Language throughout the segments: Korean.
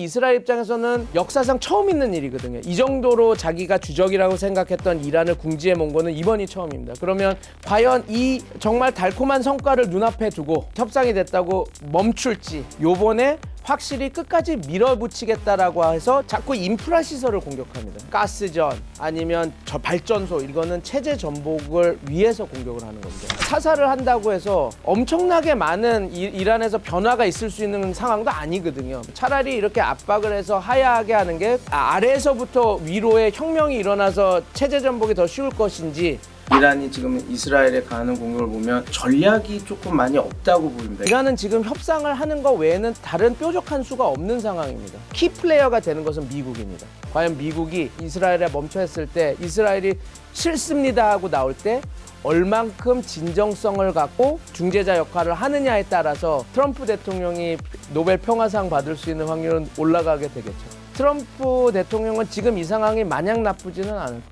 이스라엘 입장에서는 역사상 처음 있는 일이거든요. 이 정도로 자기가 주적이라고 생각했던 이란을 궁지에 몬 거는 이번이 처음입니다. 그러면 과연 이 정말 달콤한 성과를 눈앞에 두고 협상이 됐다고 멈출지, 요번에 확실히 끝까지 밀어붙이겠다라고 해서 자꾸 인프라 시설을 공격합니다. 가스전 아니면 저 발전소, 이거는 체제 전복을 위해서 공격을 하는 겁니다. 사살을 한다고 해서 엄청나게 많은 이란에서 변화가 있을 수 있는 상황도 아니거든요. 차라리 이렇게 압박을 해서 하야하게 하는 게 아래에서부터 위로의 혁명이 일어나서 체제 전복이 더 쉬울 것인지, 이란이 지금 이스라엘에 가하는 공격을 보면 전략이 조금 많이 없다고 보입니다. 이란은 지금 협상을 하는 것 외에는 다른 뾰족한 수가 없는 상황입니다. 키 플레이어가 되는 것은 미국입니다. 과연 미국이 이스라엘에 멈춰했을 때, 이스라엘이 싫습니다 하고 나올 때 얼만큼 진정성을 갖고 중재자 역할을 하느냐에 따라서 트럼프 대통령이 노벨 평화상 받을 수 있는 확률은 올라가게 되겠죠. 트럼프 대통령은 지금 이 상황이 마냥 나쁘지는 않을 겁니다.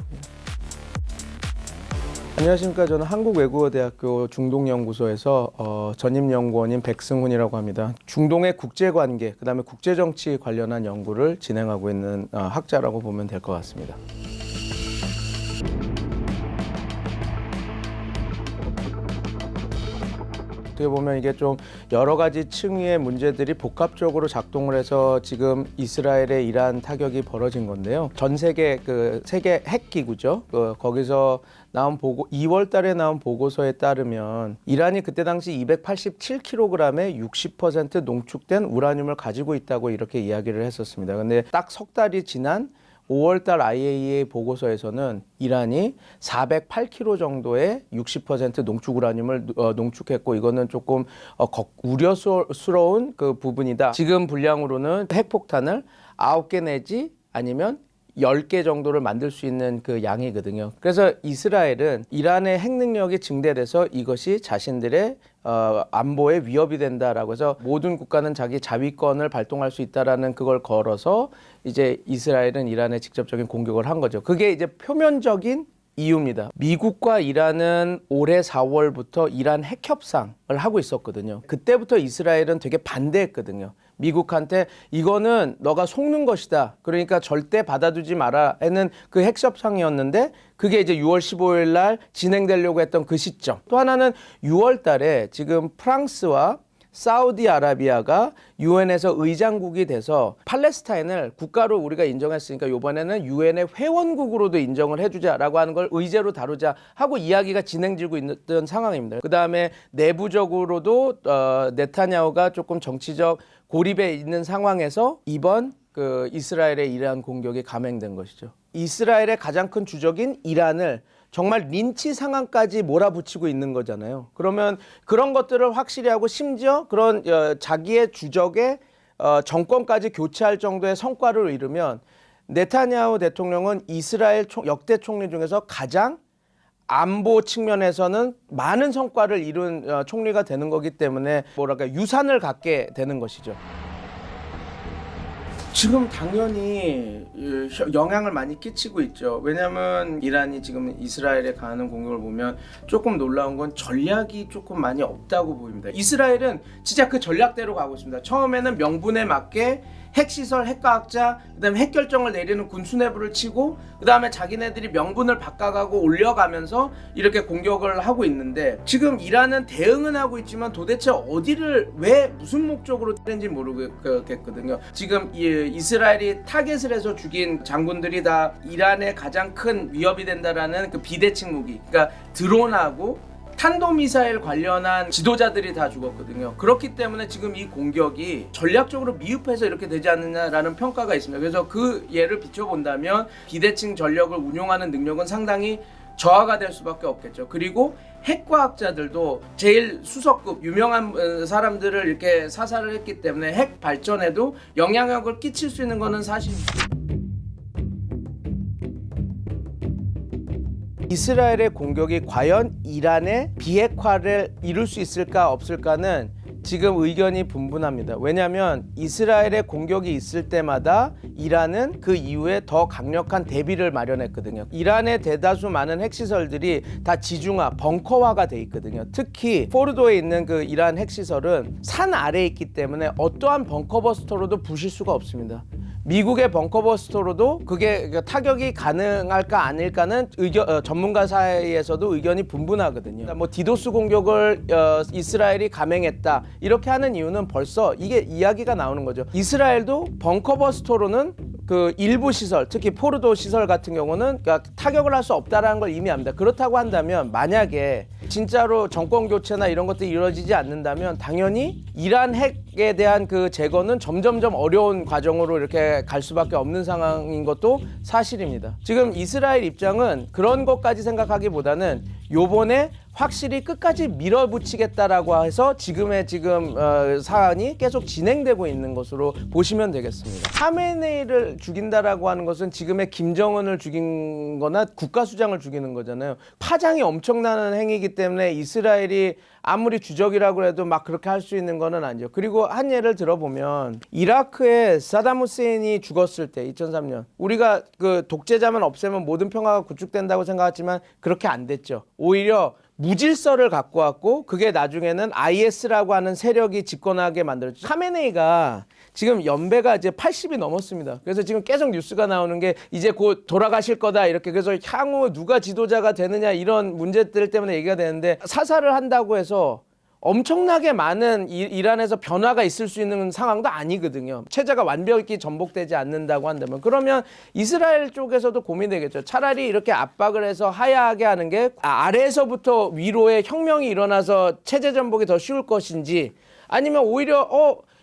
안녕하십니까. 저는 한국외국어대학교 중동연구소에서 전임연구원인 백승훈이라고 합니다. 중동의 국제관계, 그다음에 국제정치 관련한 연구를 진행하고 있는 학자라고 보면 될 것 같습니다. 어떻게 보면 이게 좀 여러 가지 층위의 문제들이 복합적으로 작동을 해서 지금 이스라엘의 이란 타격이 벌어진 건데요. 전 세계 세계 핵 기구죠. 거기서 나온 2월 달에 나온 보고서에 따르면 이란이 그때 당시 287kg의 60% 농축된 우라늄을 가지고 있다고 이렇게 이야기를 했었습니다. 근데 딱 석 달이 지난 5월달 IAEA 보고서에서는 이란이 408kg 정도의 60% 농축 우라늄을 농축했고, 이거는 조금 우려스러운 그 부분이다. 지금 분량으로는 핵폭탄을 9개 내지 아니면 10개 정도를 만들 수 있는 그 양이거든요. 그래서 이스라엘은 이란의 핵 능력이 증대돼서 이것이 자신들의 안보에 위협이 된다라고 해서 모든 국가는 자기 자위권을 발동할 수 있다라는 그걸 걸어서 이제 이스라엘은 이란에 직접적인 공격을 한 거죠. 그게 이제 표면적인 이유입니다. 미국과 이란은 올해 4월부터 이란 핵 협상을 하고 있었거든요. 그때부터 이스라엘은 되게 반대했거든요. 미국한테 이거는 너가 속는 것이다, 그러니까 절대 받아두지 마라 하는 그 핵 협상이었는데, 그게 이제 6월 15일 날 진행되려고 했던 그 시점. 또 하나는 6월 달에 지금 프랑스와 사우디아라비아가 유엔에서 의장국이 돼서 팔레스타인을 국가로 우리가 인정했으니까 이번에는 유엔의 회원국으로도 인정을 해주자라고 하는 걸 의제로 다루자 하고 이야기가 진행되고 있던 상황입니다. 그 다음에 내부적으로도 네타냐후가 조금 정치적 고립에 있는 상황에서 이번 그 이스라엘의 이란 공격이 감행된 것이죠. 이스라엘의 가장 큰 주적인 이란을 정말 린치 상황까지 몰아붙이고 있는 거잖아요. 그러면 그런 것들을 확실히 하고, 심지어 그런 자기의 주적의 정권까지 교체할 정도의 성과를 이루면 네타냐후 대통령은 이스라엘 역대 총리 중에서 가장 안보 측면에서는 많은 성과를 이룬 총리가 되는 거기 때문에 뭐랄까 유산을 갖게 되는 것이죠. 지금 당연히 영향을 많이 끼치고 있죠. 왜냐하면 이란이 지금 이스라엘에 가하는 공격을 보면 조금 놀라운 건 전략이 조금 많이 없다고 보입니다. 이스라엘은 진짜 그 전략대로 가고 있습니다. 처음에는 명분에 맞게 핵시설, 핵과학자, 그다음에 핵결정을 내리는 군 수뇌부를 치고, 그다음에 자기네들이 명분을 바꿔가고 올려가면서 이렇게 공격을 하고 있는데, 지금 이란은 대응은 하고 있지만 도대체 어디를 왜 무슨 목적으로 했는지 모르겠거든요. 지금 이스라엘이 타겟을 해서 죽인 장군들이 다 이란의 가장 큰 위협이 된다라는 그 비대칭 무기, 그러니까 드론하고 탄도미사일 관련한 지도자들이 다 죽었거든요. 그렇기 때문에 지금 이 공격이 전략적으로 미흡해서 이렇게 되지 않느냐라는 평가가 있습니다. 그래서 그 예를 비춰본다면 비대칭 전력을 운용하는 능력은 상당히 저하가 될 수밖에 없겠죠. 그리고 핵과학자들도 제일 수석급 유명한 사람들을 이렇게 사살을 했기 때문에 핵 발전에도 영향력을 끼칠 수 있는 것은 사실입니다. 이스라엘의 공격이 과연 이란의 비핵화를 이룰 수 있을까 없을까는 지금 의견이 분분합니다. 왜냐하면 이스라엘의 공격이 있을 때마다 이란은 그 이후에 더 강력한 대비를 마련했거든요. 이란의 대다수 많은 핵시설들이 다 지중화, 벙커화가 돼 있거든요. 특히 포르도에 있는 그 이란 핵시설은 산 아래에 있기 때문에 어떠한 벙커버스터로도 부실 수가 없습니다. 미국의 벙커버스터로도 그게 타격이 가능할까 아닐까는 전문가 사이에서도 의견이 분분하거든요. 뭐 디도스 공격을 이스라엘이 감행했다 이렇게 하는 이유는 벌써 이게 이야기가 나오는 거죠. 이스라엘도 벙커버스터로는 그 일부 시설, 특히 포르도 시설 같은 경우는 그러니까 타격을 할 수 없다라는 걸 이미 압니다. 그렇다고 한다면 만약에 진짜로 정권 교체나 이런 것들이 이루어지지 않는다면 당연히 이란 핵에 대한 그 제거는 점점점 어려운 과정으로 이렇게 갈 수밖에 없는 상황인 것도 사실입니다. 지금 이스라엘 입장은 그런 것까지 생각하기보다는 요번에 확실히 끝까지 밀어붙이겠다라고 해서 지금의 사안이 계속 진행되고 있는 것으로 보시면 되겠습니다. 하메네이를 죽인다라고 하는 것은 지금의 김정은을 죽인 거나 국가수장을 죽이는 거잖아요. 파장이 엄청나는 행위이기 때문에 이스라엘이 아무리 주적이라고 해도 막 그렇게 할 수 있는 거는 아니죠. 그리고 한 예를 들어보면 이라크에 사담 후세인이 죽었을 때 2003년 우리가 그 독재자만 없애면 모든 평화가 구축된다고 생각했지만 그렇게 안 됐죠. 오히려 무질서를 갖고 왔고 그게 나중에는 IS라고 하는 세력이 집권하게 만들었죠. 카메네이가 지금 연배가 이제 80이 넘었습니다. 그래서 지금 계속 뉴스가 나오는 게 이제 곧 돌아가실 거다 이렇게. 그래서 향후 누가 지도자가 되느냐 이런 문제들 때문에 얘기가 되는데 사살을 한다고 해서 엄청나게 많은 이란에서 변화가 있을 수 있는 상황도 아니거든요. 체제가 완벽히 전복되지 않는다고 한다면 그러면 이스라엘 쪽에서도 고민되겠죠. 차라리 이렇게 압박을 해서 하야하게 하는 게 아래에서부터 위로의 혁명이 일어나서 체제 전복이 더 쉬울 것인지 아니면 오히려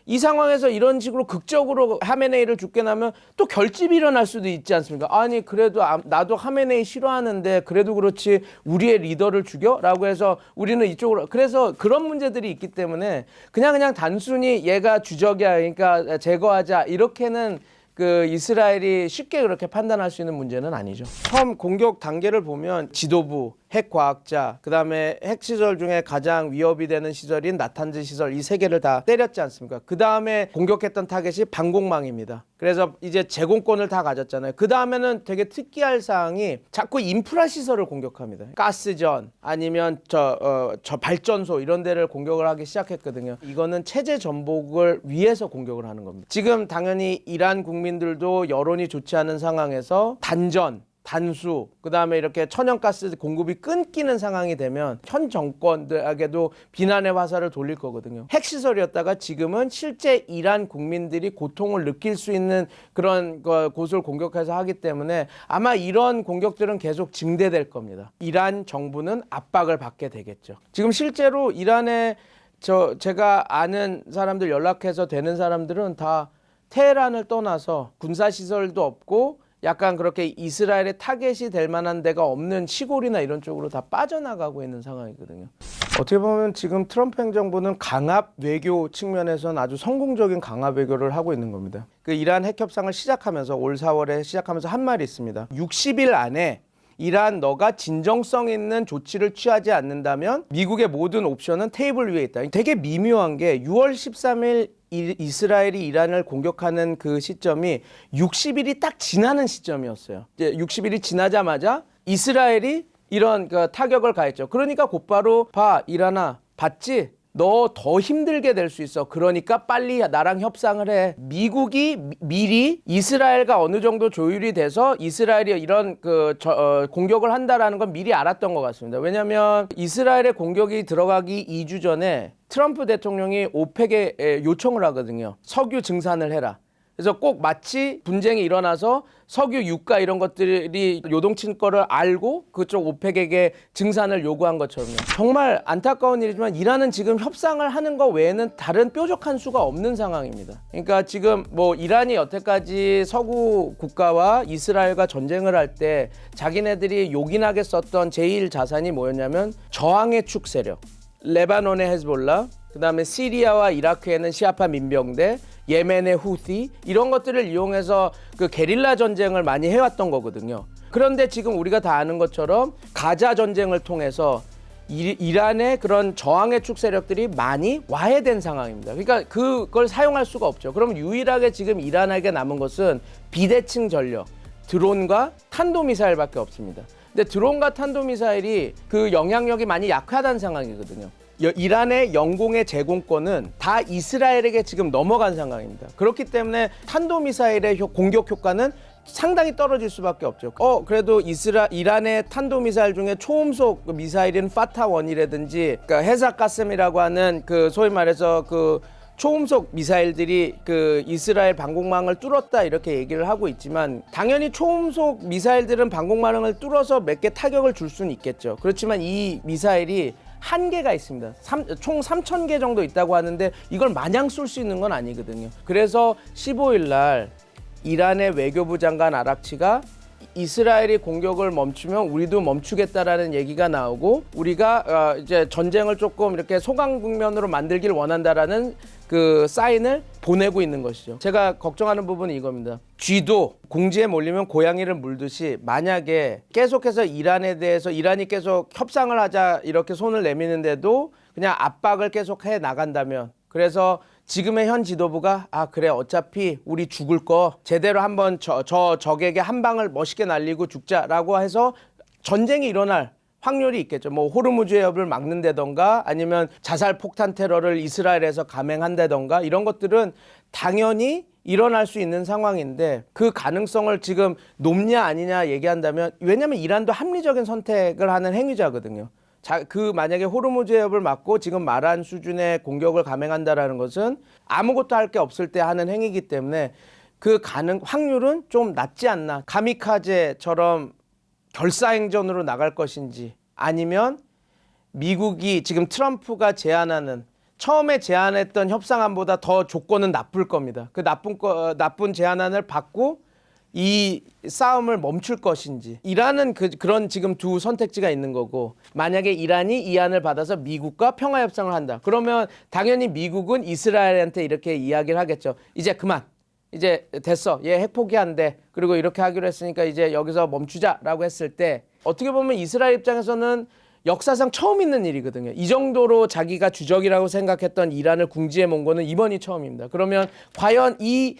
이 상황에서 이런 식으로 극적으로 하메네이를 죽게 나면 또 결집이 일어날 수도 있지 않습니까? 아니 그래도 나도 하메네이 싫어하는데 그래도 그렇지 우리의 리더를 죽여? 라고 해서 우리는 이쪽으로 그래서 그런 문제들이 있기 때문에 그냥 단순히 얘가 주적이야 그러니까 제거하자 이렇게는 그 이스라엘이 쉽게 그렇게 판단할 수 있는 문제는 아니죠. 처음 공격 단계를 보면 지도부, 핵과학자, 그 다음에 핵시설 중에 가장 위협이 되는 시설인 나탄즈 시설 이 세 개를 다 때렸지 않습니까? 그 다음에 공격했던 타겟이 방공망입니다. 그래서 이제 제공권을 다 가졌잖아요. 그 다음에는 되게 특이할 사항이 자꾸 인프라 시설을 공격합니다. 가스전 아니면 저 발전소 이런 데를 공격을 하기 시작했거든요. 이거는 체제 전복을 위해서 공격을 하는 겁니다. 지금 당연히 이란 국민들도 여론이 좋지 않은 상황에서 단수, 그 다음에 이렇게 천연가스 공급이 끊기는 상황이 되면 현 정권들에게도 비난의 화살을 돌릴 거거든요. 핵시설이었다가 지금은 실제 이란 국민들이 고통을 느낄 수 있는 그런 곳을 공격해서 하기 때문에 아마 이런 공격들은 계속 증대될 겁니다. 이란 정부는 압박을 받게 되겠죠. 지금 실제로 이란에 제가 아는 사람들 연락해서 되는 사람들은 다 테헤란을 떠나서 군사시설도 없고 약간 그렇게 이스라엘의 타겟이 될 만한 데가 없는 시골이나 이런 쪽으로 다 빠져나가고 있는 상황이거든요. 어떻게 보면 지금 트럼프 행정부는 강압 외교 측면에서는 아주 성공적인 강압 외교를 하고 있는 겁니다. 그 이란 핵 협상을 시작하면서 올 4월에 시작하면서 한 말이 있습니다. 60일 안에 이란 너가 진정성 있는 조치를 취하지 않는다면 미국의 모든 옵션은 테이블 위에 있다. 되게 미묘한 게 6월 13일 이스라엘이 이란을 공격하는 그 시점이 60일이 딱 지나는 시점이었어요. 이제 60일이 지나자마자 이스라엘이 이런 그 타격을 가했죠. 그러니까 곧바로 이란아 봤지? 너 더 힘들게 될 수 있어. 그러니까 빨리 나랑 협상을 해. 미국이 미리 이스라엘과 어느 정도 조율이 돼서 이스라엘이 이런 공격을 한다라는 건 미리 알았던 것 같습니다. 왜냐하면 이스라엘의 공격이 들어가기 2주 전에 트럼프 대통령이 오펙에 요청을 하거든요. 석유 증산을 해라. 그래서 꼭 마치 분쟁이 일어나서 석유 유가 이런 것들이 요동칠 거를 알고 그쪽 오펙에게 증산을 요구한 것처럼요. 정말 안타까운 일이지만 이란은 지금 협상을 하는 것 외에는 다른 뾰족한 수가 없는 상황입니다. 그러니까 지금 뭐 이란이 여태까지 서구 국가와 이스라엘과 전쟁을 할 때 자기네들이 요긴하게 썼던 제1 자산이 뭐였냐면 저항의 축 세력, 레바논의 헤즈볼라, 그 다음에 시리아와 이라크에는 시아파 민병대, 예멘의 후티 이런 것들을 이용해서 그 게릴라 전쟁을 많이 해왔던 거거든요. 그런데 지금 우리가 다 아는 것처럼 가자 전쟁을 통해서 이란의 그런 저항의 축 세력들이 많이 와해된 상황입니다. 그러니까 그걸 사용할 수가 없죠. 그럼 유일하게 지금 이란에게 남은 것은 비대칭 전력, 드론과 탄도미사일밖에 없습니다. 근데 드론과 탄도미사일이 그 영향력이 많이 약하다는 상황이거든요. 이란의 영공의 제공권은 다 이스라엘에게 지금 넘어간 상황입니다. 그렇기 때문에 탄도미사일의 공격 효과는 상당히 떨어질 수밖에 없죠. 그래도 이란의 탄도미사일 중에 초음속 미사일인 파타-1이라든지 그러니까 헤사카셈이라고 하는 그 소위 말해서 그 초음속 미사일들이 그 이스라엘 방공망을 뚫었다 이렇게 얘기를 하고 있지만 당연히 초음속 미사일들은 방공망을 뚫어서 몇 개 타격을 줄 수는 있겠죠. 그렇지만 이 미사일이 한계가 있습니다. 총 3,000개 정도 있다고 하는데 이걸 마냥 쏠 수 있는 건 아니거든요. 그래서 15일 날 이란의 외교부 장관 아락치가 이스라엘이 공격을 멈추면 우리도 멈추겠다라는 얘기가 나오고 우리가 이제 전쟁을 조금 이렇게 소강 국면으로 만들길 원한다라는 그 사인을 보내고 있는 것이죠. 제가 걱정하는 부분은 이겁니다. 쥐도 공지에 몰리면 고양이를 물듯이 만약에 계속해서 이란에 대해서 이란이 계속 협상을 하자 이렇게 손을 내미는데도 그냥 압박을 계속 해 나간다면 그래서 지금의 현 지도부가 그래 어차피 우리 죽을 거 제대로 한번 적에게 한 방을 멋있게 날리고 죽자라고 해서 전쟁이 일어날 확률이 있겠죠. 뭐 호르무즈 해협을 막는다던가 아니면 자살 폭탄 테러를 이스라엘에서 감행한다던가 이런 것들은 당연히 일어날 수 있는 상황인데 그 가능성을 지금 높냐 아니냐 얘기한다면 왜냐하면 이란도 합리적인 선택을 하는 행위자거든요. 만약에 호르무즈 해협을 막고 지금 말한 수준의 공격을 감행한다라는 것은 아무것도 할 게 없을 때 하는 행위이기 때문에 그 확률은 좀 낮지 않나. 가미카제처럼 결사행전으로 나갈 것인지 아니면 미국이 지금 트럼프가 제안하는 처음에 제안했던 협상안보다 더 조건은 나쁠 겁니다. 그 나쁜 제안안을 받고 이 싸움을 멈출 것인지 이란은 그런 지금 두 선택지가 있는 거고 만약에 이란이 이 안을 받아서 미국과 평화협상을 한다. 그러면 당연히 미국은 이스라엘한테 이렇게 이야기를 하겠죠. 이제 그만. 이제 됐어. 얘 핵 포기한대. 그리고 이렇게 하기로 했으니까 이제 여기서 멈추자라고 했을 때 어떻게 보면 이스라엘 입장에서는 역사상 처음 있는 일이거든요. 이 정도로 자기가 주적이라고 생각했던 이란을 궁지에 몬 거는 이번이 처음입니다. 그러면 과연 이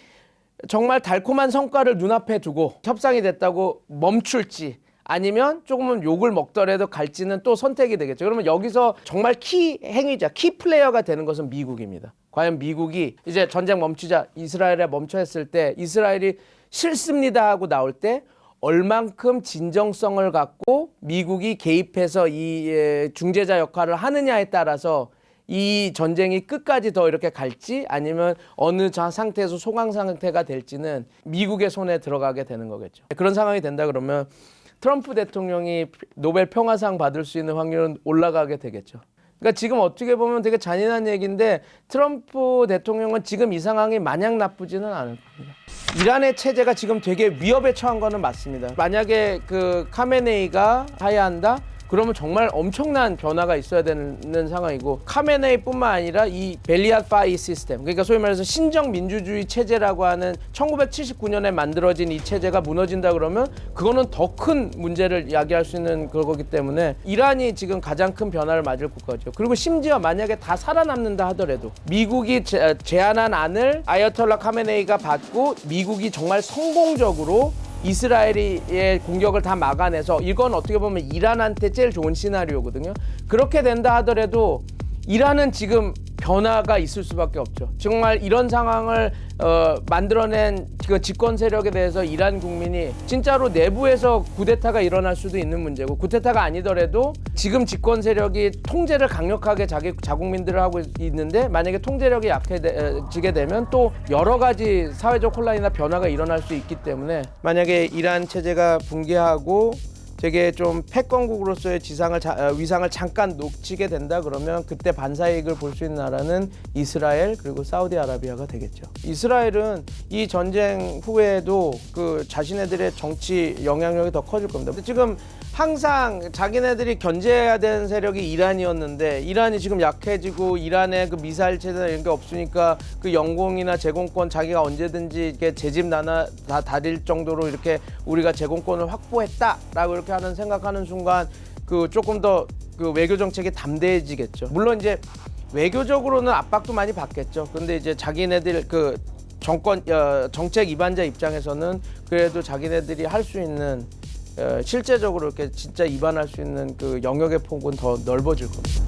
정말 달콤한 성과를 눈앞에 두고 협상이 됐다고 멈출지 아니면 조금은 욕을 먹더라도 갈지는 또 선택이 되겠죠. 그러면 여기서 정말 키 행위자, 키 플레이어가 되는 것은 미국입니다. 과연 미국이 이제 전쟁 멈추자, 이스라엘에 멈춰 했을 때 이스라엘이 싫습니다 하고 나올 때 얼만큼 진정성을 갖고 미국이 개입해서 이 중재자 역할을 하느냐에 따라서 이 전쟁이 끝까지 더 이렇게 갈지 아니면 어느 상태에서 소강 상태가 될지는 미국의 손에 들어가게 되는 거겠죠. 그런 상황이 된다 그러면 트럼프 대통령이 노벨 평화상 받을 수 있는 확률은 올라가게 되겠죠. 그러니까 지금 어떻게 보면 되게 잔인한 얘기인데 트럼프 대통령은 지금 이 상황이 마냥 나쁘지는 않을 겁니다. 이란의 체제가 지금 되게 위협에 처한 거는 맞습니다. 만약에 그 카메네이가 하야한다? 그러면 정말 엄청난 변화가 있어야 되는 상황이고 카메네이뿐만 아니라 이 벨리앗 파이 시스템 그러니까 소위 말해서 신정 민주주의 체제라고 하는 1979년에 만들어진 이 체제가 무너진다 그러면 그거는 더 큰 문제를 야기할 수 있는 그거기 때문에 이란이 지금 가장 큰 변화를 맞을 국가죠. 그리고 심지어 만약에 다 살아남는다 하더라도 미국이 제안한 안을 아야톨라 카메네이가 받고 미국이 정말 성공적으로 이스라엘의 공격을 다 막아내서 이건 어떻게 보면 이란한테 제일 좋은 시나리오거든요. 그렇게 된다 하더라도 이란은 지금 변화가 있을 수밖에 없죠. 정말 이런 상황을 만들어낸 그 집권 세력에 대해서 이란 국민이 진짜로 내부에서 쿠데타가 일어날 수도 있는 문제고 쿠데타가 아니더라도 지금 집권 세력이 통제를 강력하게 자국민들을 하고 있는데 만약에 통제력이 약해지게 되면 또 여러 가지 사회적 혼란이나 변화가 일어날 수 있기 때문에 만약에 이란 체제가 붕괴하고 되게 좀 패권국으로서의 위상을 잠깐 놓치게 된다 그러면 그때 반사이익을 볼 수 있는 나라는 이스라엘 그리고 사우디아라비아가 되겠죠. 이스라엘은 이 전쟁 후에도 그 자신네들의 정치 영향력이 더 커질 겁니다. 근데 지금 항상 자기네들이 견제해야 되는 세력이 이란이었는데 이란이 지금 약해지고 이란의 그 미사일 체제나 이런 게 없으니까 그 영공이나 제공권 자기가 언제든지 이렇게 제 집 다 다릴 정도로 이렇게 우리가 제공권을 확보했다라고 이렇게 생각하는 순간 그 조금 더 그 외교 정책이 담대해지겠죠. 물론 이제 외교적으로는 압박도 많이 받겠죠. 근데 이제 자기네들 그 정책 위반자 입장에서는 그래도 자기네들이 할 수 있는 실제적으로 이렇게 진짜 위반할 수 있는 그 영역의 폭은 더 넓어질 겁니다.